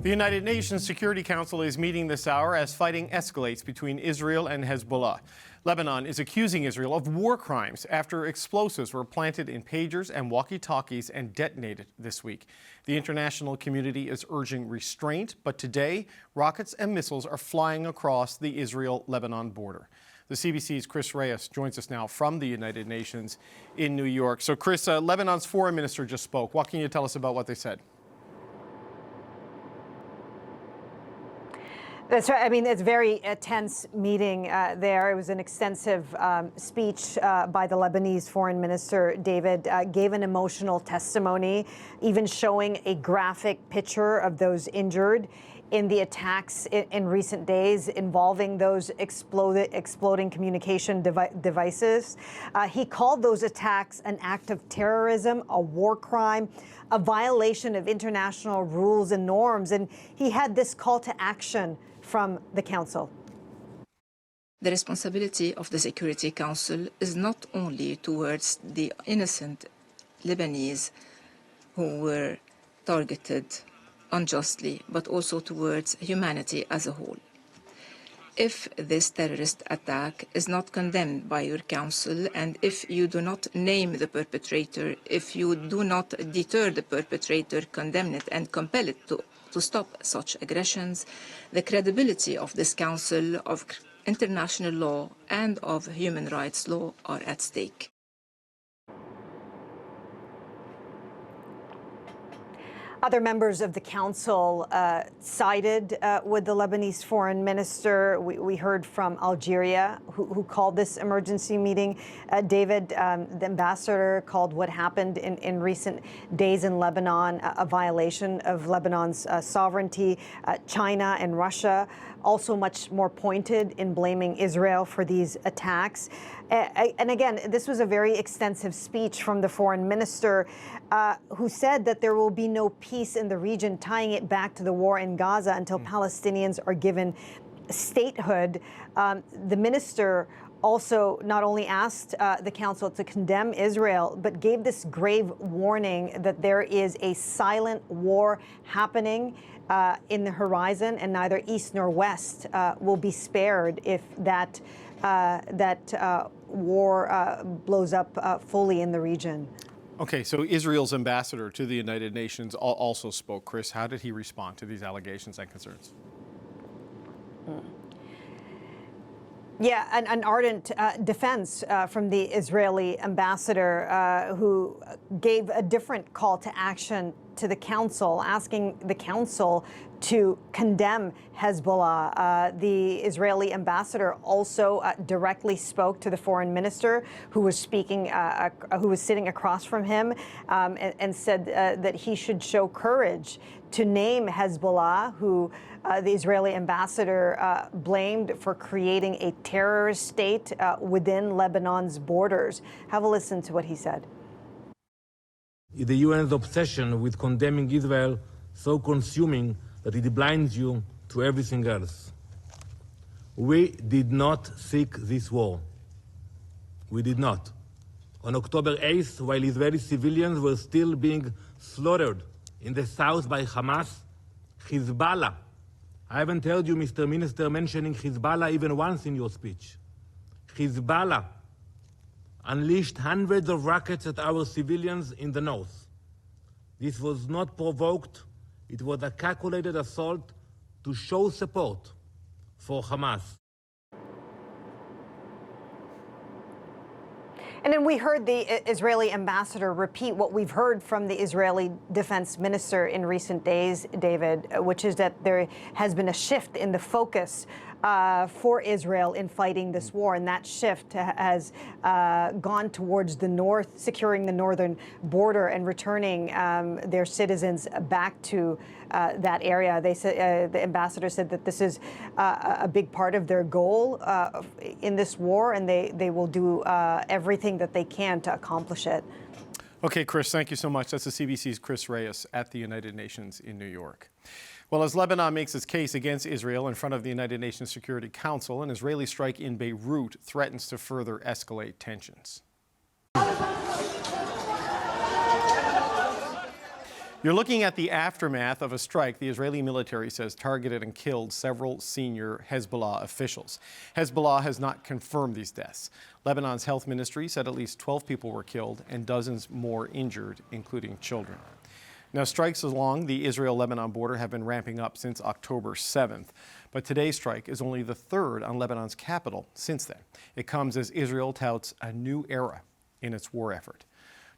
The United Nations Security Council is meeting this hour as fighting escalates between Israel and Hezbollah. Lebanon is accusing Israel of war crimes after explosives were planted in pagers and walkie-talkies and detonated this week. The international community is urging restraint, but today, rockets and missiles are flying across the Israel-Lebanon border. The CBC's Kris Reyes joins us now from the United Nations in New York. So, Kris, Lebanon's foreign minister just spoke. What can you tell us about what they said? That's right. I mean, it's a very tense meeting there. It was an extensive speech by the Lebanese foreign minister. David gave an emotional testimony, even showing a graphic picture of those injured in the attacks in recent days involving those exploding communication devices. He called those attacks an act of terrorism, a war crime, a violation of international rules and norms. And he had this call to action from the Council. The responsibility of the Security Council is not only towards the innocent Lebanese who were targeted unjustly, but also towards humanity as a whole. If this terrorist attack is not condemned by your council, and if you do not name the perpetrator, if you do not deter the perpetrator, condemn it and compel it to stop such aggressions, the credibility of this council, of international law and of human rights law are at stake. Other members of the council sided with the Lebanese foreign minister. We heard from Algeria, who called this emergency meeting. David, the ambassador, called what happened in recent days in Lebanon a violation of Lebanon's sovereignty. China and Russia also much more pointed in blaming Israel for these attacks. And again, this was a very extensive speech from the foreign minister who said that there will be no peace in the region, tying it back to the war in Gaza until Palestinians are given statehood. The minister also not only asked the council to condemn Israel, but gave this grave warning that there is a silent war happening in the horizon, and neither East nor West will be spared if that war blows up fully in the region. Okay, so Israel's ambassador to the United Nations also spoke. Kris, how did he respond to these allegations and concerns? Yeah, an ardent defense from the Israeli ambassador who gave a different call to action to the council, asking the council to condemn Hezbollah. The Israeli ambassador also directly spoke to the foreign minister, who was speaking, who was sitting across from him, and said that he should show courage to name Hezbollah, who the Israeli ambassador blamed for creating a terrorist state within Lebanon's borders. Have a listen to what he said. The UN's obsession with condemning Israel so consuming that it blinds you to everything else. We did not seek this war. We did not. On October 8th, while Israeli civilians were still being slaughtered in the south by Hamas, Hezbollah, I haven't heard you, Mr. Minister, mentioning Hezbollah even once in your speech. Hezbollah unleashed hundreds of rockets at our civilians in the north. This was not provoked. It was a calculated assault to show support for Hamas. And then we heard the Israeli ambassador repeat what we've heard from the Israeli defense minister in recent days, David, which is that there has been a shift in the focus for Israel in fighting this war. And that shift has gone towards the north, securing the northern border and returning their citizens back to that area. They said, the ambassador said that this is a big part of their goal in this war, and they will do everything that they can to accomplish it. Okay, Kris, thank you so much. That's the CBC's Kris Reyes at the United Nations in New York. Well, as Lebanon makes its case against Israel in front of the United Nations Security Council, an Israeli strike in Beirut threatens to further escalate tensions. You're looking at the aftermath of a strike the Israeli military says targeted and killed several senior Hezbollah officials. Hezbollah has not confirmed these deaths. Lebanon's health ministry said at least 12 people were killed and dozens more injured, including children. Now, strikes along the Israel-Lebanon border have been ramping up since October 7th. But today's strike is only the third on Lebanon's capital since then. It comes as Israel touts a new era in its war effort.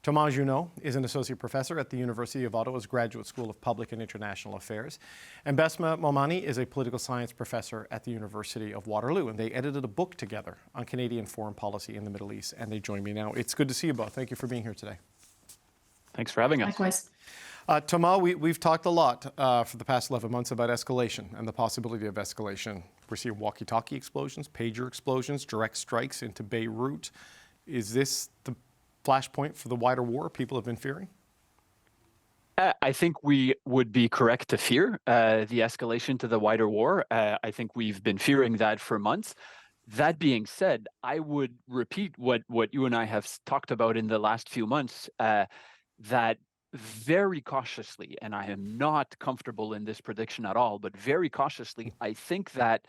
Juneau is an associate professor at the University of Ottawa's Graduate School of Public and International Affairs. And Bessma Momani is a political science professor at the University of Waterloo. And they edited a book together on Canadian foreign policy in the Middle East. And they join me now. It's good to see you both. Thank you for being here today. Thanks for having us. Likewise. Thomas, we've talked a lot for the past 11 months about escalation and the possibility of escalation. We're seeing walkie-talkie explosions, pager explosions, direct strikes into Beirut. Is this the flashpoint for the wider war people have been fearing? I think we would be correct to fear the escalation to the wider war. I think we've been fearing that for months. That being said, I would repeat what you and I have talked about in the last few months, that very cautiously, and I am not comfortable in this prediction at all, but very cautiously, I think that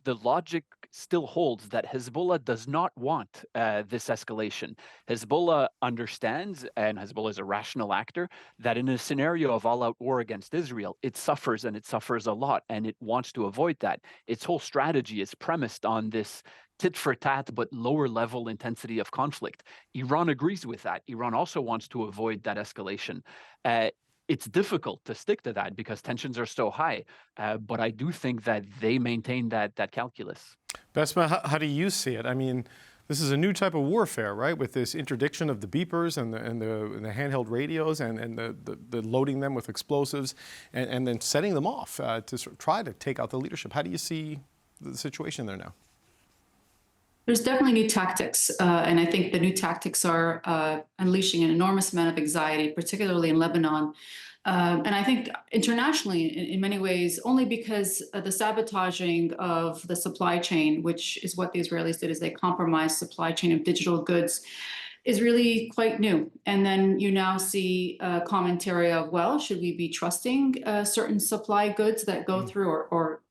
the logic still holds that Hezbollah does not want this escalation. Hezbollah understands, and Hezbollah is a rational actor, that in a scenario of all-out war against Israel, it suffers, and it suffers a lot, and it wants to avoid that. Its whole strategy is premised on this tit-for-tat but lower-level intensity of conflict. Iran agrees with that. Iran also wants to avoid that escalation. It's difficult to stick to that because tensions are so high, but I do think that they maintain that calculus. Bessma, how do you see it? I mean, this is a new type of warfare, right? With this interdiction of the beepers and the handheld radios and the loading them with explosives and then setting them off to sort of try to take out the leadership. How do you see the situation there now? There's definitely new tactics, and I think the new tactics are unleashing an enormous amount of anxiety, particularly in Lebanon. And I think internationally, in many ways, only because the sabotaging of the supply chain, which is what the Israelis did, is they compromised supply chain of digital goods, is really quite new. And then you now see commentary of, well, should we be trusting certain supply goods that go through or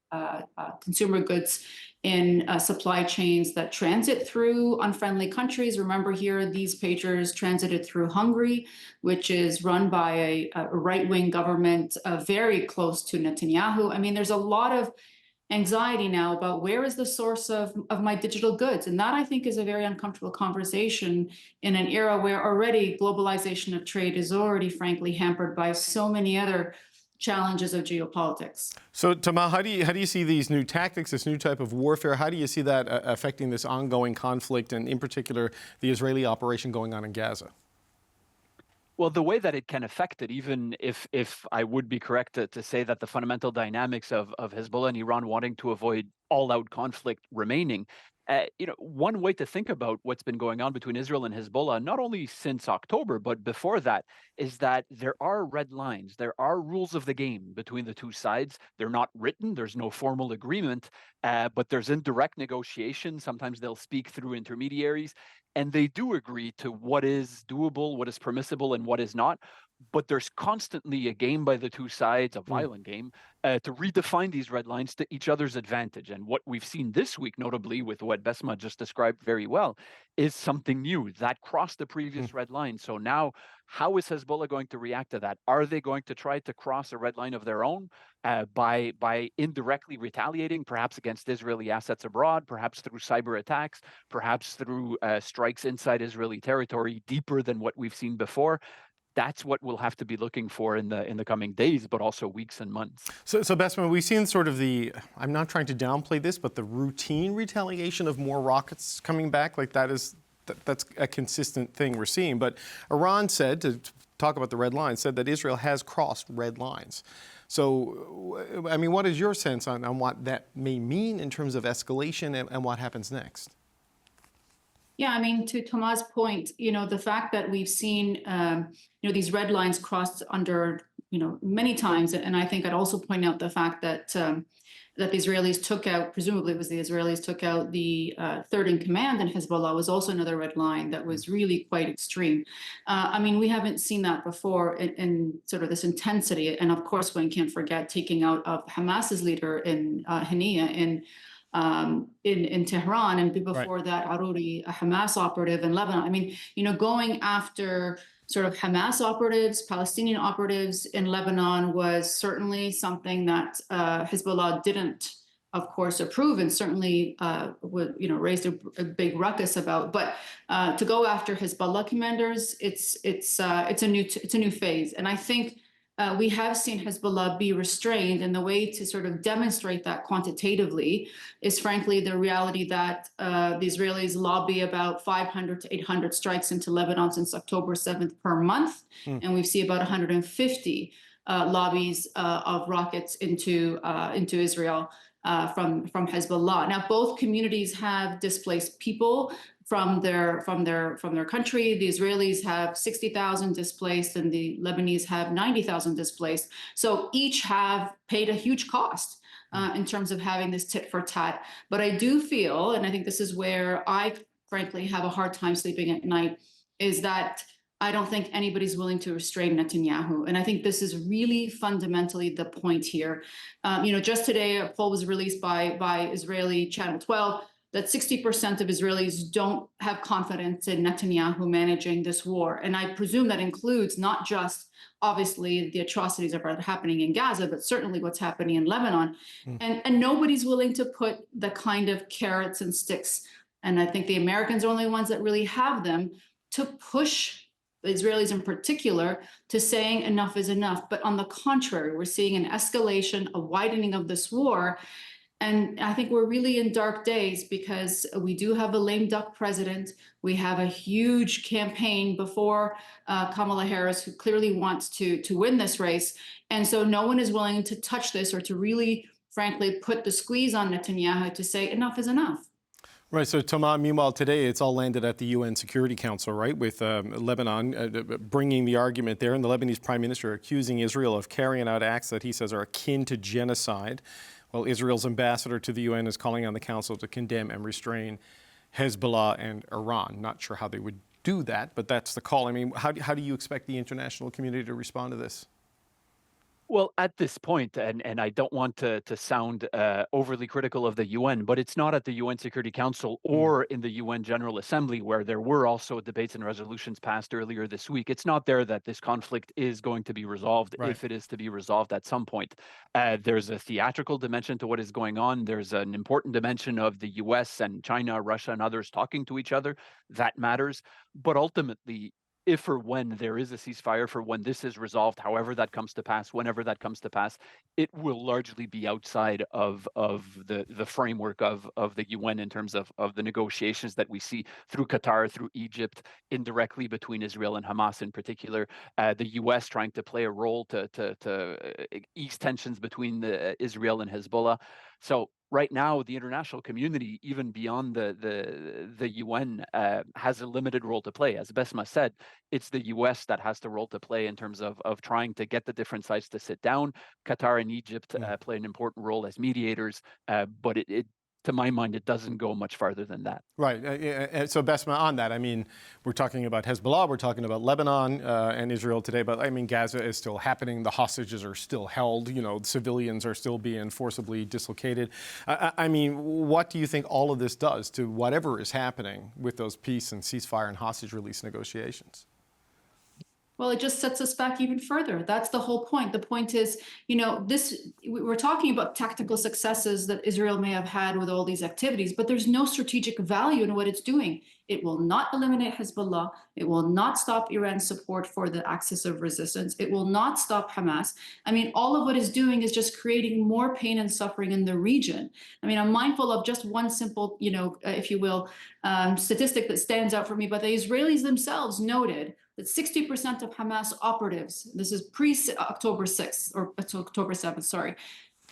consumer goods in supply chains that transit through unfriendly countries? Remember here, these pagers transited through Hungary, which is run by a right-wing government very close to Netanyahu. I mean, there's a lot of anxiety now about where is the source of my digital goods. And that, I think, is a very uncomfortable conversation in an era where already globalization of trade is already, frankly, hampered by so many other challenges of geopolitics. So, Thomas, how do you see these new tactics, this new type of warfare? How do you see that affecting this ongoing conflict, and in particular, the Israeli operation going on in Gaza? Well, the way that it can affect it, even if I would be correct to say that the fundamental dynamics of Hezbollah and Iran wanting to avoid all-out conflict remaining, one way to think about what's been going on between Israel and Hezbollah, not only since October, but before that, is that there are red lines. There are rules of the game between the two sides. They're not written. There's no formal agreement, but there's indirect negotiation. Sometimes they'll speak through intermediaries, and they do agree to what is doable, what is permissible, and what is not. But there's constantly a game by the two sides, a violent game, to redefine these red lines to each other's advantage. And what we've seen this week, notably with what Bessma just described very well, is something new that crossed the previous red line. So now, how is Hezbollah going to react to that? Are they going to try to cross a red line of their own by indirectly retaliating, perhaps against Israeli assets abroad, perhaps through cyber attacks, perhaps through strikes inside Israeli territory deeper than what we've seen before? That's what we'll have to be looking for in the coming days, but also weeks and months. So Bessma, we've seen sort of I'm not trying to downplay this, but the routine retaliation of more rockets coming back, like that's a consistent thing we're seeing. But Iran said, to talk about the red lines, said that Israel has crossed red lines. So, I mean, what is your sense on what that may mean in terms of escalation and what happens next? Yeah, I mean, to Thomas' point, the fact that we've seen, these red lines crossed under many times. And I think I'd also point out the fact that that the Israelis took out, presumably it was the Israelis took out the third in command in Hezbollah, was also another red line that was really quite extreme. I mean, we haven't seen that before in sort of this intensity. And of course, one can't forget taking out of Hamas's leader in Hania in Tehran, and before that, Aruri, a Hamas operative in Lebanon. I mean, going after sort of Hamas operatives, Palestinian operatives in Lebanon was certainly something that Hezbollah didn't, of course, approve, and certainly would raised a big ruckus about. But to go after Hezbollah commanders, it's a new phase, and I think we have seen Hezbollah be restrained, and the way to sort of demonstrate that quantitatively is frankly the reality that the Israelis lobby about 500 to 800 strikes into Lebanon since October 7th per month, and we see about 150 lobbies of rockets into Israel from Hezbollah. Now, both communities have displaced people from their country. The Israelis have 60,000 displaced, and the Lebanese have 90,000 displaced. So each have paid a huge cost in terms of having this tit for tat. But I do feel, and I think this is where I frankly have a hard time sleeping at night, is that I don't think anybody's willing to restrain Netanyahu. And I think this is really fundamentally the point here. Just today, a poll was released by Israeli Channel 12 that 60% of Israelis don't have confidence in Netanyahu managing this war. And I presume that includes not just, obviously, the atrocities that are happening in Gaza, but certainly what's happening in Lebanon. And nobody's willing to put the kind of carrots and sticks, and I think the Americans are the only ones that really have them, to push the Israelis in particular to saying enough is enough. But on the contrary, we're seeing an escalation, a widening of this war. And I think we're really in dark days because we do have a lame duck president. We have a huge campaign before Kamala Harris, who clearly wants to win this race. And so no one is willing to touch this or to really, frankly, put the squeeze on Netanyahu to say enough is enough. Right. So, Thomas, meanwhile, today it's all landed at the UN Security Council, right, with Lebanon bringing the argument there, and the Lebanese prime minister accusing Israel of carrying out acts that he says are akin to genocide. Well, Israel's ambassador to the UN is calling on the council to condemn and restrain Hezbollah and Iran. Not sure how they would do that, but that's the call. I mean, how do you expect the international community to respond to this? Well, at this point, and I don't want to sound overly critical of the UN, but it's not at the UN Security Council or in the UN General Assembly, where there were also debates and resolutions passed earlier this week. It's not there that this conflict is going to be resolved, if it is to be resolved at some point. There's a theatrical dimension to what is going on. There's an important dimension of the US and China, Russia, and others talking to each other. That matters. But ultimately, if or when there is a ceasefire, for when this is resolved, however that comes to pass, whenever that comes to pass, it will largely be outside of the framework of the UN in terms of the negotiations that we see through Qatar, through Egypt, indirectly between Israel and Hamas in particular, the US trying to play a role to ease tensions between Israel and Hezbollah. So right now, the international community, even beyond the UN, has a limited role to play. As Bessma said, it's the US that has the role to play in terms of trying to get the different sides to sit down. Qatar and Egypt play an important role as mediators, but it to my mind, it doesn't go much farther than that. Right. So, Bessma, on that, I mean, we're talking about Hezbollah, we're talking about Lebanon and Israel today, but I mean, Gaza is still happening. The hostages are still held. Civilians are still being forcibly dislocated. I mean, what do you think all of this does to whatever is happening with those peace and ceasefire and hostage release negotiations? Well, it just sets us back even further. That's the whole point. The point is, we're talking about tactical successes that Israel may have had with all these activities, but there's no strategic value in what it's doing. It will not eliminate Hezbollah. It will not stop Iran's support for the axis of resistance. It will not stop Hamas. I mean, all of what it's doing is just creating more pain and suffering in the region. I mean, I'm mindful of just one simple, if you will, statistic that stands out for me, but the Israelis themselves noted that 60% of Hamas operatives, this is pre-October 6th, or October 7th, sorry,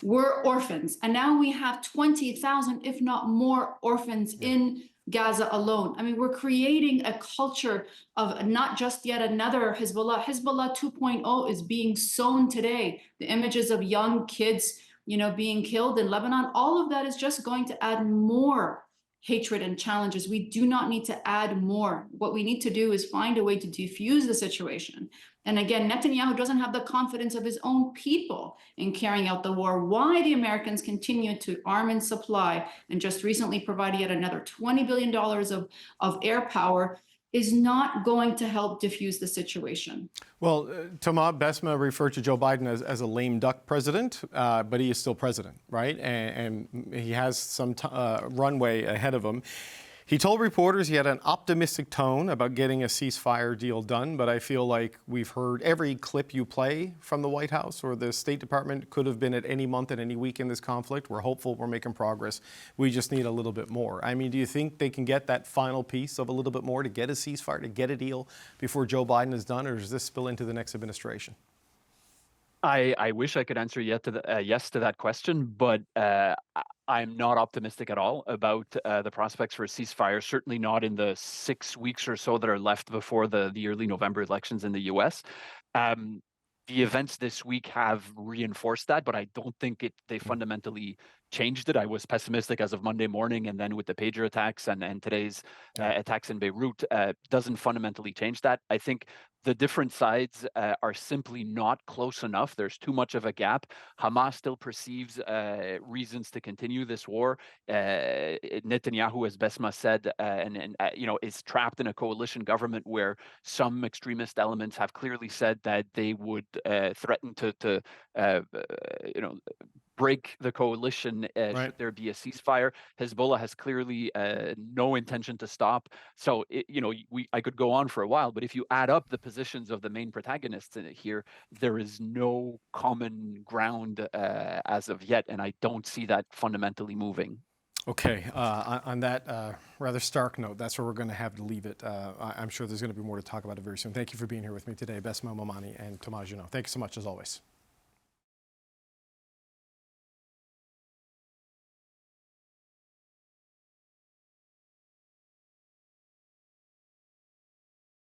were orphans. And now we have 20,000, if not more, orphans in Gaza alone. I mean, we're creating a culture of not just yet another Hezbollah. Hezbollah 2.0 is being sown today. The images of young kids, being killed in Lebanon, all of that is just going to add more hatred and challenges. We do not need to add more. What we need to do is find a way to defuse the situation. And again, Netanyahu doesn't have the confidence of his own people in carrying out the war. Why the Americans continue to arm and supply and just recently provided yet another $20 billion of air power is not going to help diffuse the situation. Well, Bessma referred to Joe Biden as a lame duck president, but he is still president, right? And he has some runway ahead of him. He told reporters he had an optimistic tone about getting a ceasefire deal done, but I feel like we've heard every clip you play from the White House or the State Department could have been at any month and any week in this conflict. We're hopeful, we're making progress. We just need a little bit more. I mean, do you think they can get that final piece of a little bit more to get a ceasefire, to get a deal before Joe Biden is done, or does this spill into the next administration? I wish I could answer yes to that question, but I'm not optimistic at all about the prospects for a ceasefire, certainly not in the 6 weeks or so that are left before the early November elections in the U.S. The events this week have reinforced that, but I don't think they fundamentally changed it. I was pessimistic as of Monday morning, and then with the pager attacks and today's attacks in Beirut, doesn't fundamentally change that. I think the different sides are simply not close enough. There's too much of a gap. Hamas still perceives reasons to continue this war. Netanyahu, as Bessma said, is trapped in a coalition government where some extremist elements have clearly said that they would threaten to break the coalition should there be a ceasefire. Hezbollah has clearly no intention to stop. So, I could go on for a while, but if you add up the positions of the main protagonists in it here, there is no common ground as of yet, and I don't see that fundamentally moving. Okay, on that rather stark note, that's where we're going to have to leave it. I'm sure there's going to be more to talk about it very soon. Thank you for being here with me today, Bessma, Momani, and Juneau. Thank you so much, as always.